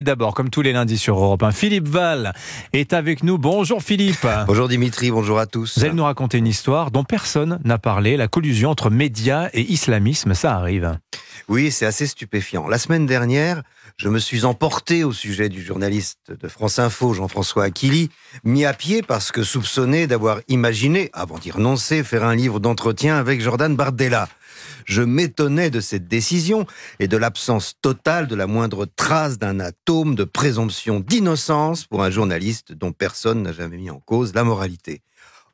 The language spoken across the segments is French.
D'abord, comme tous les lundis sur Europe 1, Philippe Val est avec nous. Bonjour Philippe. Bonjour Dimitri, bonjour à tous. Vous allez nous raconter une histoire dont personne n'a parlé, la collusion entre médias et islamisme, ça arrive. Oui, c'est assez stupéfiant. La semaine dernière, je me suis emporté au sujet du journaliste de France Info, Jean-François Aquili, mis à pied parce que soupçonné d'avoir imaginé, avant d'y renoncer, faire un livre d'entretien avec Jordan Bardella. Je m'étonnais de cette décision et de l'absence totale de la moindre trace d'un atome de présomption d'innocence pour un journaliste dont personne n'a jamais mis en cause la moralité.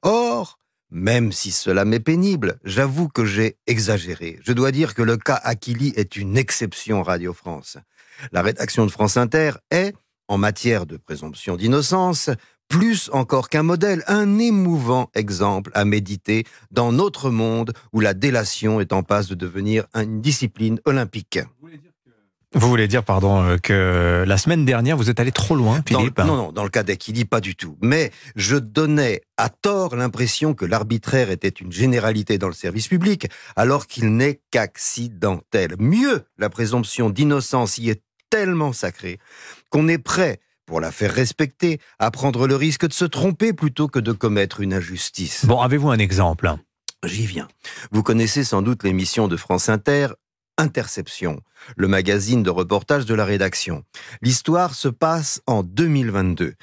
Or, même si cela m'est pénible, j'avoue que j'ai exagéré. Je dois dire que le cas Aquili est une exception Radio France. La rédaction de France Inter est, en matière de présomption d'innocence, plus encore qu'un modèle, un émouvant exemple à méditer dans notre monde où la délation est en passe de devenir une discipline olympique. Vous voulez dire, que la semaine dernière, vous êtes allé trop loin, Philippe? Non, dans le cas d'Aquili, pas du tout. Mais je donnais à tort l'impression que l'arbitraire était une généralité dans le service public, alors qu'il n'est qu'accidentel. Mieux, la présomption d'innocence y est tellement sacrée qu'on est prêt, pour la faire respecter, à prendre le risque de se tromper plutôt que de commettre une injustice. Bon, avez-vous un exemple? J'y viens. Vous connaissez sans doute l'émission de France Inter, Interception, le magazine de reportage de la rédaction. L'histoire se passe en 2022.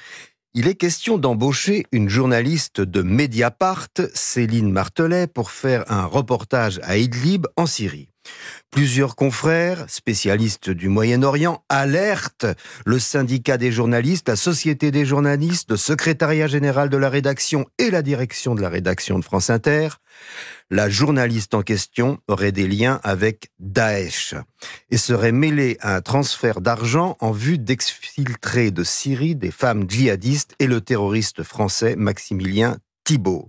Il est question d'embaucher une journaliste de Mediapart, Céline Martelet, pour faire un reportage à Idlib, en Syrie. Plusieurs confrères, spécialistes du Moyen-Orient, alertent le syndicat des journalistes, la Société des journalistes, le secrétariat général de la rédaction et la direction de la rédaction de France Inter. La journaliste en question aurait des liens avec Daesh et serait mêlée à un transfert d'argent en vue d'exfiltrer de Syrie des femmes djihadistes et le terroriste français Maximilien Thibault.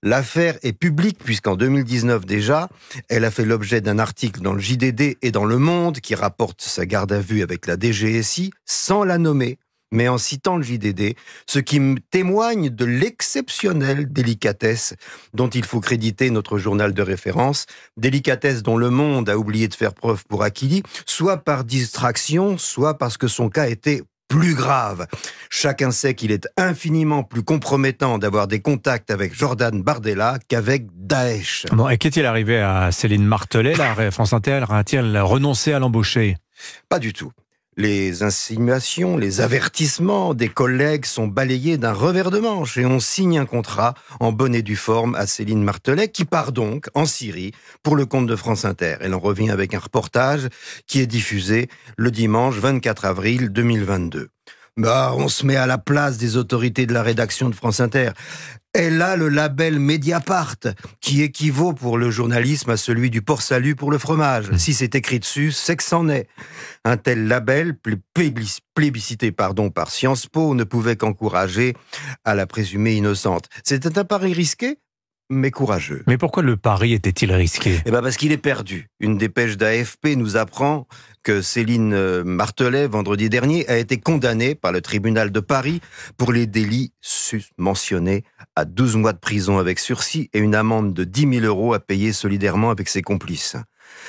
L'affaire est publique puisqu'en 2019 déjà, elle a fait l'objet d'un article dans le JDD et dans Le Monde qui rapporte sa garde à vue avec la DGSI sans la nommer, mais en citant le JDD, ce qui témoigne de l'exceptionnelle délicatesse dont il faut créditer notre journal de référence, délicatesse dont Le Monde a oublié de faire preuve pour Aquili, soit par distraction, soit parce que son cas était plus grave. Chacun sait qu'il est infiniment plus compromettant d'avoir des contacts avec Jordan Bardella qu'avec Daesh. Bon, et qu'est-il arrivé à Céline Martelet? La France Inter a-t-il renoncé à l'embaucher? Pas du tout. Les insinuations, les avertissements des collègues sont balayés d'un revers de manche et on signe un contrat en bonne et due forme à Céline Martelet qui part donc en Syrie pour le compte de France Inter. Elle en revient avec un reportage qui est diffusé le dimanche 24 avril 2022. On se met à la place des autorités de la rédaction de France Inter. Elle a le label Mediapart, qui équivaut pour le journalisme à celui du port-salut pour le fromage. Si c'est écrit dessus, c'est que c'en est. Un tel label, plébiscité par Sciences Po, ne pouvait qu'encourager à la présumée innocente. C'était un pari risqué, mais courageux. Mais pourquoi le pari était-il risqué? Parce qu'il est perdu. Une dépêche d'AFP nous apprend que Céline Martelet, vendredi dernier, a été condamnée par le tribunal de Paris pour les délits mentionnés à 12 mois de prison avec sursis et une amende de 10 000 € à payer solidairement avec ses complices.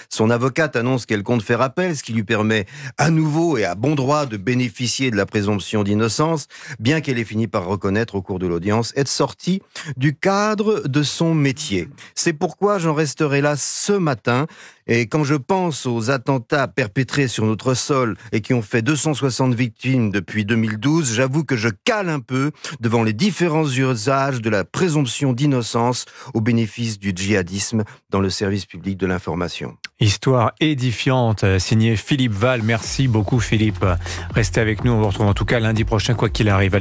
Son avocate annonce qu'elle compte faire appel, ce qui lui permet à nouveau et à bon droit de bénéficier de la présomption d'innocence, bien qu'elle ait fini par reconnaître au cours de l'audience être sortie du cadre de son métier. C'est pourquoi j'en resterai là ce matin. Et quand je pense aux attentats perpétrés sur notre sol et qui ont fait 260 victimes depuis 2012, j'avoue que je cale un peu devant les différents usages de la présomption d'innocence au bénéfice du djihadisme dans le service public de l'information. Histoire édifiante, signée Philippe Val. Merci beaucoup Philippe. Restez avec nous, on vous retrouve en tout cas lundi prochain, quoi qu'il arrive.